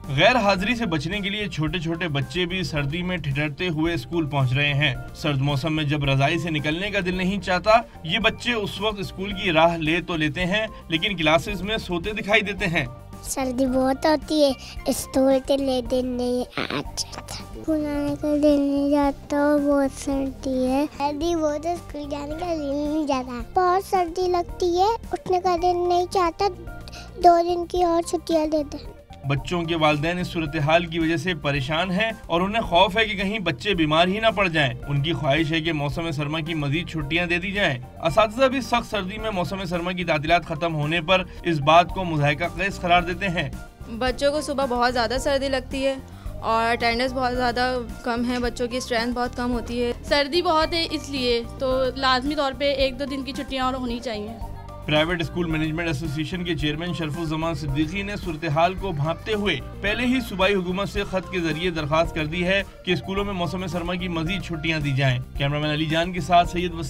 غیر حاضری سے بچنے کے لیے چھوٹے چھوٹے بچے بھی سردی میں ٹھٹھرتے ہوئے اسکول پہنچ رہے ہیں۔ سرد موسم میں جب رضائی سے نکلنے کا دل نہیں چاہتا، یہ بچے اس وقت اسکول کی راہ لے تو لیتے ہیں لیکن کلاسز میں سوتے دکھائی دیتے ہیں۔ سردی بہت ہوتی ہے، اسکول کے لیے دل نہیں آتا، اسکول آنے کا دل نہیں جاتا، بہت سردی ہے، سردی بہت ہے، اسکول جانے کا دل نہیں جاتا، بہت سردی لگتی ہے، اٹھنے کا دل نہیں چاہتا، 2 دن کی اور چھٹیاں دیتے ہیں۔ بچوں کے والدین اس صورتحال کی وجہ سے پریشان ہیں اور انہیں خوف ہے کہ کہیں بچے بیمار ہی نہ پڑ جائیں۔ ان کی خواہش ہے کہ موسم سرما کی مزید چھٹیاں دے دی جائیں۔ اساتذہ بھی سخت سردی میں موسم سرما کی تعطیلات ختم ہونے پر اس بات کو مضحکہ خیز قرار دیتے ہیں۔ بچوں کو صبح بہت زیادہ سردی لگتی ہے اور اٹینڈنس بہت زیادہ کم ہے، بچوں کی اسٹرینتھ بہت کم ہوتی ہے۔ سردی بہت ہے اس لیے تو لازمی طور پہ 1-2 دن کی چھٹیاں اور ہونی چاہیے۔ پرائیویٹ اسکول مینجمنٹ ایسوسی ایشن کے چیئرمین شرف الزمان صدیقی نے صورتحال کو بھانپتے ہوئے پہلے ہی صوبائی حکومت سے خط کے ذریعے درخواست کر دی ہے کہ اسکولوں میں موسم سرما کی مزید چھٹیاں دی جائیں۔ کیمرہ مین علی جان کے ساتھ سید وسیم